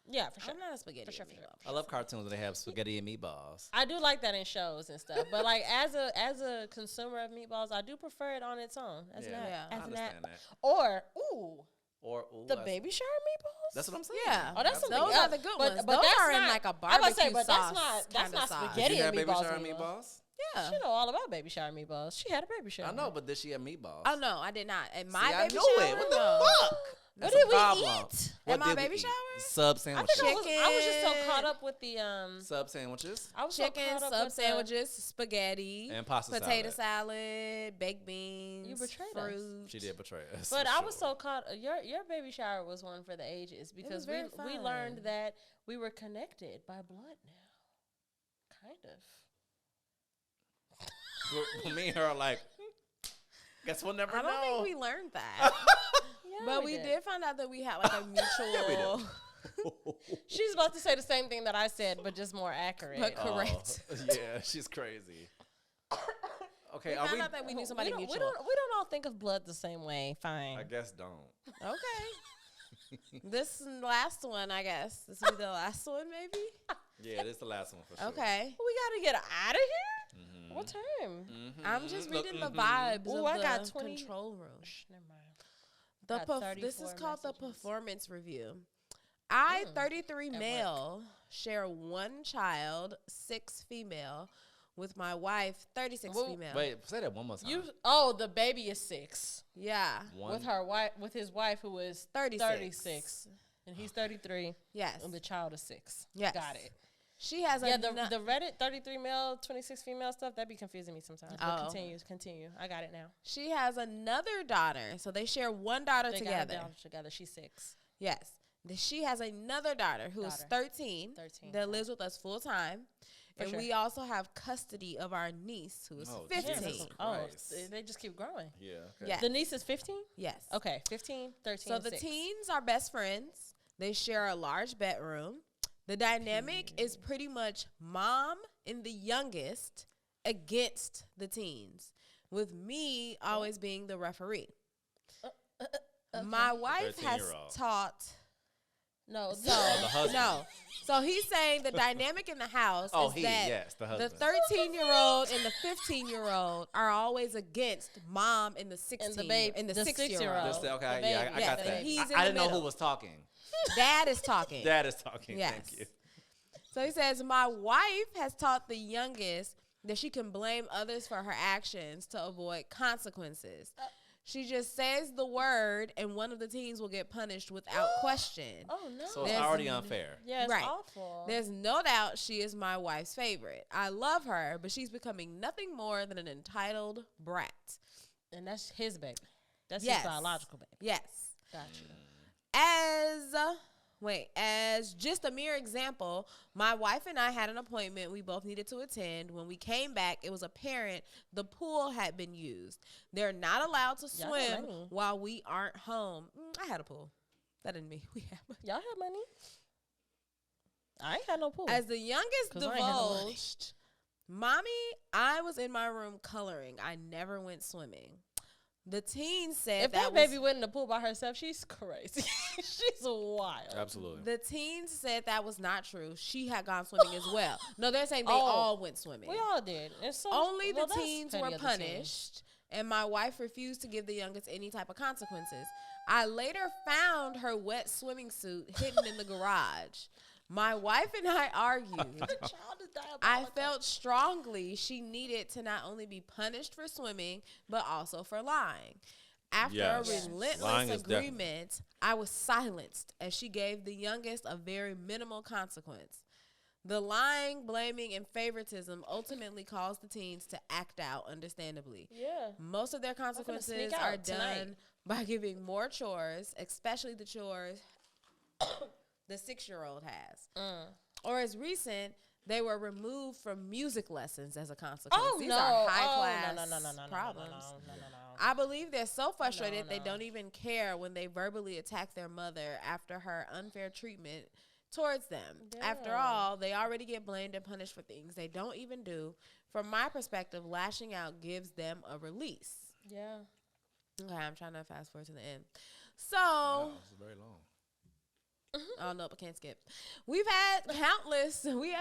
Yeah, for sure. I'm not a spaghetti. For sure, and for sure. meatball I love cartoons when they have spaghetti and meatballs. I do like that in shows and stuff, but like as a consumer of meatballs, I do prefer it on its own. As an Yeah, app, I as an understand app. that. Or Or the baby shower meatballs. That's what I'm saying. Yeah. Oh, that's something Those else. are the good But ones. those Those are are in not- like a I was about to say, barbecue but sauce. that's kinda not sauce. Did spaghetti you have and baby meatballs shower anymore. meatballs? Yeah. She know all about baby shower meatballs. She had a baby shower. I know, but did she have meatballs? Oh no, I did not. At my See, I baby knew shower, it. What no. the fuck? What That's did a we problem. eat? What At my did we baby eat? shower? Sub I sandwiches. think I was just so Chicken. caught up with the Sub sandwiches I was so Chicken, caught up sub with the- sandwiches, spaghetti, and pasta potato salad. salad, baked beans, You betrayed us. fruit. She did betray us. But for I was sure. so caught. Your baby shower was one for the ages because very we learned fun. that we were connected by blood now, kind of. Me and her are like, guess we'll never I don't know. think we learned that, Yeah, but we did find out that we had like a mutual. She's about to say the same thing that I said, but just more accurate. But correct. Oh, yeah, she's crazy. Okay, We are found we? out that we knew somebody we mutual. don't all think of blood the same way. Fine. I guess don't. Okay. This last one, I guess. This will be the last one, maybe. Yeah, this is the last one for sure. Okay. We gotta get out of here. Mhm. What time? Mhm. I'm just Look, reading the mhm. vibes Ooh, of I the got 20 control room. Shh, never mind. The Got this is 34 called the messages. performance review. I, 33 work. male, share one child, 6 female, with my wife, 36 Whoa, female. Wait, say that one more time. The baby is 6 Yeah, One. with his wife who is 36. 36 and he's 33 Yes. and the child is 6. Yes. Got it. She has Yeah, a the Reddit 33 male, 26 female stuff that be confusing me sometimes. But Oh. continue. I got it now. she has another daughter, so they share one daughter They together. got it together. She's 6. Yes. She has another daughter who is Daughter. 13, 13, that yeah. lives with us full time. For And sure. we also have custody of our niece who is Oh, 15. Jesus. Oh, Christ. they just keep growing. Yeah. Okay. Yeah. The niece is 15? Yes. Okay, 15, 13, So the 6. teens are best friends. They share a large bedroom. The dynamic is pretty much mom and the youngest against the teens, with me always being the referee. My wife has 13-year-old. taught. No, So the husband. no. So he's saying the dynamic in the house Oh, is he, that yes, the the husband. 13-year-old and the 15-year-old are always against mom and the 16 babe- and the the 6-year-old. six-year-old. Just the- okay, the yeah, baby. I Yes, got and that. he's in I the didn't know who middle. was talking. Dad is talking. Dad is talking. Yes. Thank you. So he says, my wife has taught the youngest that she can blame others for her actions to avoid consequences. She just says the word, and one of the teens will get punished without question. Oh no. So it's already unfair. Yeah, it's Right. awful. There's no doubt she is my wife's favorite. I love her, but she's becoming nothing more than an entitled brat. And that's his baby. That's Yes. his biological baby. Yes. Gotcha. As just a mere example, my wife and I had an appointment we both needed to attend. When we came back, it was apparent the pool had been used. They're not allowed to Y'all got swim money. while we aren't home. I had a pool. That didn't mean we had money. Y'all have money? I ain't had no pool. As the youngest 'Cause I ain't had no money. divulged, Mommy, I was in my room coloring. I never went swimming. The teen said If that was, baby went in the pool by herself, she's crazy. She's wild. Absolutely. the teen said that was not true. She had gone swimming as well. No, they're saying they Oh. all went swimming. We all did. And so, Only well, the that's teens petty were of the teens. punished, and my wife refused to give the youngest any type of consequences. I later found her wet swimming suit hidden in the garage. My wife and I argued. The child is I diabolical. felt strongly she needed to not only be punished for swimming, but also for lying. After Yes. a Lying relentless is agreement, I was silenced as she gave the youngest a very minimal consequence. The lying, blaming, and favoritism ultimately caused the teens to act out, understandably. Yeah. Most of their sneak consequences out are tonight. done by giving more chores, especially the chores the 6-year-old has. Or as recent, they were removed from music lessons as a consequence. Oh, These no. are high Oh, class no, problems. No. I believe they're so frustrated No, they no. don't even care when they verbally attack their mother after her unfair treatment towards them. After Yeah. all, they already get blamed and punished for things they don't even do. From my perspective, lashing out gives them a release. Yeah. Okay, I'm trying to fast forward to the end. So, Wow, it's very long. oh no, I can't skip. We have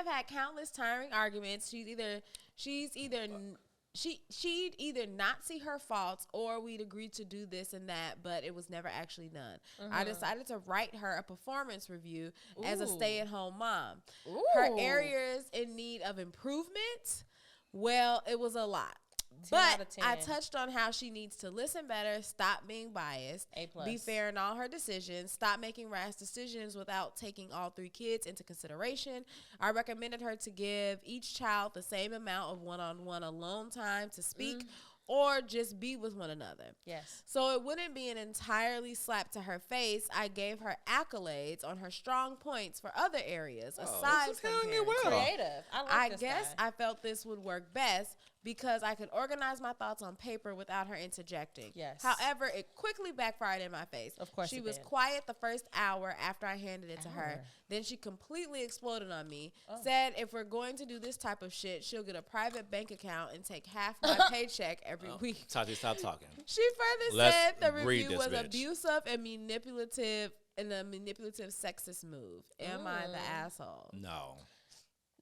had countless tiring arguments. She'd either not see her faults or we'd agree to do this and that, but it was never actually done. I decided to write her a performance review as a Ooh. stay-at-home mom. Her Ooh. areas in need of improvement, well, it was a lot. 10 out But of 10. I touched on how she needs to listen better, stop being biased, A+. be fair in all her decisions, stop making rash decisions without taking all 3 kids into consideration. I recommended her to give each child the same amount of one-on-one alone time to speak or just be with one another. Yes. So it wouldn't be an entirely slap to her face. I gave her accolades on her strong points for other areas aside this is from going well. parenting. Creative. I like I this guess guy. I felt this would work best because I could organize my thoughts on paper without her interjecting. Yes. However, it quickly backfired in my face. Of course she it was did. quiet the first hour after I handed it to her. Hour? Then she completely exploded on me. Oh. Said if we're going to do this type of shit, she'll get a private bank account and take half my paycheck every week. Tati, stop talking. She further Let's said the read review this was bitch. abusive and manipulative sexist move. Am I the asshole? No.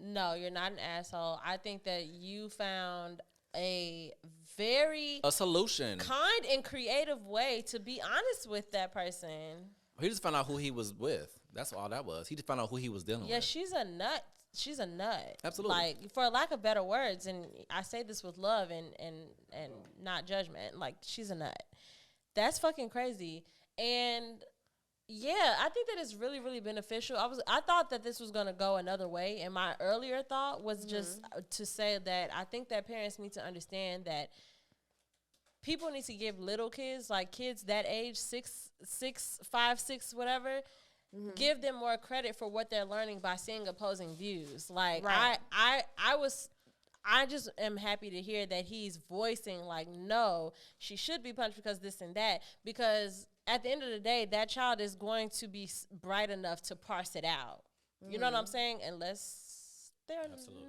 No, you're not an asshole. I think that you found a very A solution. kind and creative way to be honest with that person. He just found out who he was with. That's all that was. He just found out who he was dealing Yeah, with. she's a nut. She's a nut. Absolutely. Like, for lack of better words, and I say this with love and not judgment, like, she's a nut. That's fucking crazy. And yeah, I think that it's really, really beneficial. I thought that this was gonna go another way, and my earlier thought was just to say that I think that parents need to understand that people need to give little kids, like kids that age, 5, 6, whatever, give them more credit for what they're learning by seeing opposing views. Like Right. I just am happy to hear that he's voicing like, no, she should be punished because this and that. Because at the end of the day, that child is going to be bright enough to parse it out. You know what I'm saying? Unless they're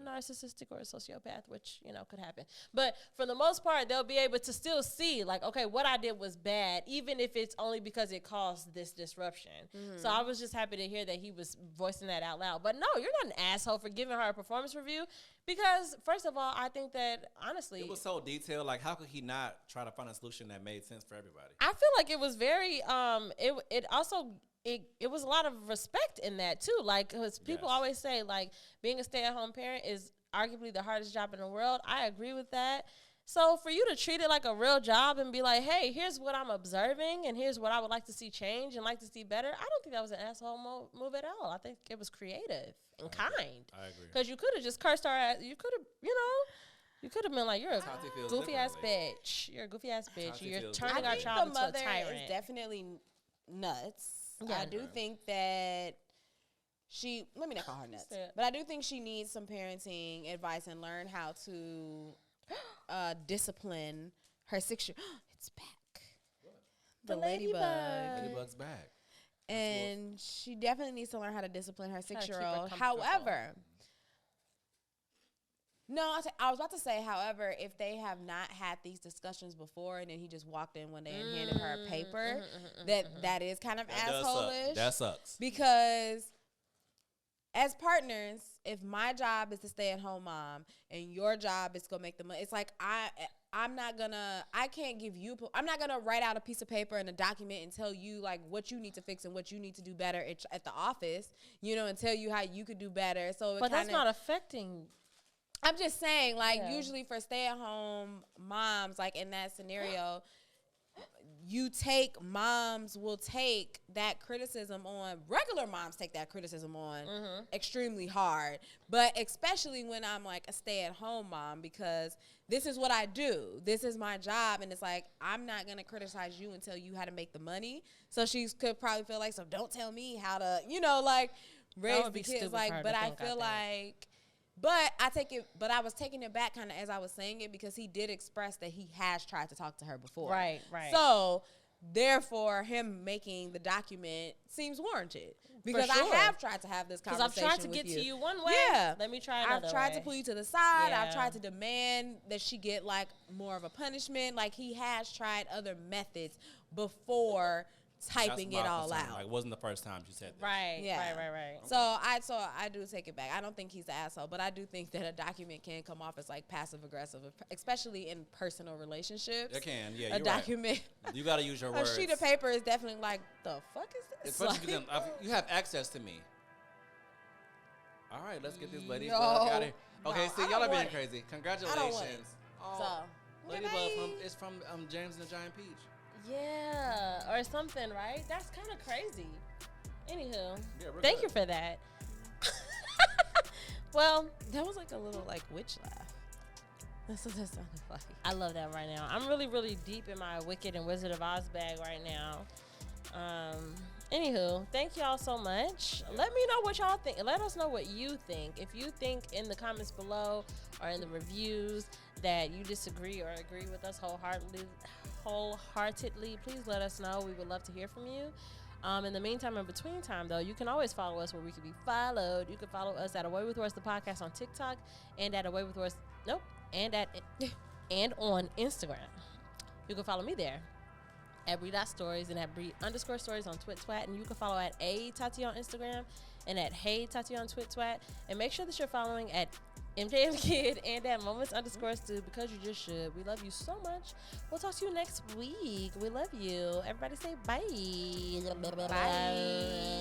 narcissistic or a sociopath, which, you know, could happen. But for the most part, they'll be able to still see, like, okay, what I did was bad, even if it's only because it caused this disruption. So I was just happy to hear that he was voicing that out loud. But no, you're not an asshole for giving her a performance review because, first of all, I think that, honestly, It was so detailed. Like, how could he not try to find a solution that made sense for everybody? I feel like it was very, it also, it was a lot of respect in that too. Like, because people Yes. always say, like, being a stay-at-home parent is arguably the hardest job in the world. I agree with that. So for you to treat it like a real job and be like, hey, here's what I'm observing and here's what I would like to see change and like to see better, I don't think that was an asshole move at all. I think it was creative and kind. I agree. Because you could have just cursed her ass. You could have, you could have been like, you're a Tati feels goofy ass differently. bitch. You're a goofy ass bitch. Tati You're feels turning I our think child the into a mother tyrant. is definitely nuts. Yeah. I do think that let me not call her nuts, Yeah. but I do think she needs some parenting advice and learn how to discipline her 6-year. It's back. The ladybug. Ladybug's back. And she definitely needs to learn how to discipline her keep her 6-year-old. comfortable. However, I was about to say, however, if they have not had these discussions before and then he just walked in one day and handed her a paper, that is kind of That does suck. asshole-ish. That sucks. Because as partners, if my job is to stay at home mom and your job is to go make the money, it's like I'm not gonna write out a piece of paper and a document and tell you like what you need to fix and what you need to do better at the office, and tell you how you could do better. So But that's not affecting. I'm just saying, like, Yeah. usually for stay-at-home moms, like, in that scenario, moms will take that criticism on, regular moms take that criticism on extremely hard. But especially when I'm, like, a stay-at-home mom, because this is what I do. This is my job, and it's like, I'm not going to criticize you and tell you how to make the money. So she could probably feel like, so don't tell me how to, raise would the be kids. stupid Like, for her but to I think, I feel think. like... But I was taking it back kind of as I was saying it because he did express that he has tried to talk to her before. Right. So, therefore, him making the document seems warranted. Because sure. I have tried to have this Because conversation I've tried to with get you. to you one way. Yeah. Let me try another I've tried way. to pull you to the side. Yeah. I've tried to demand that she get, like, more of a punishment. Like, he has tried other methods before typing That's it my all concern. out. Like, wasn't the first time she said that. Right. Yeah. Right. So I do take it back. I don't think he's an asshole, but I do think that a document can come off as like passive aggressive, especially in personal relationships. It can, yeah. A You're right. document, You got to use your a words. sheet of paper is definitely like, the fuck is this? Especially Like, if you have access to me. All right, let's get this ladybug No. out of here. Okay, No, I see, don't y'all are being want it. crazy. I Congratulations. don't want it. Oh, So, ladybug goodbye. it's from James and the Giant Peach. Yeah. Or something, right? That's kind of crazy. Anywho, Yeah, we're thank good. you for that. Well, That was like a little like witch laugh. That's what that sounded like. I love that right now. I'm really, really deep in my Wicked and Wizard of Oz bag right now. Anywho, thank y'all so much. Let me know what y'all think. Let us know what you think. If you think in the comments below or in the reviews that you disagree or agree with us wholeheartedly, please let us know. We would love to hear from you. In the meantime, in between time, though, you can always follow us where we can be followed. You can follow us at Away with Words, the podcast on TikTok, and at Away with Words, and on Instagram. You can follow me there at Bree.stories and at Bree_stories on TwitTwat. And you can follow at A_Tati on Instagram and at Hey Tati on TwitTwat. And make sure that you're following at MJM Kid and at Moments_Stu because you just should. We love you so much. We'll talk to you next week. We love you. Everybody say bye. Bye.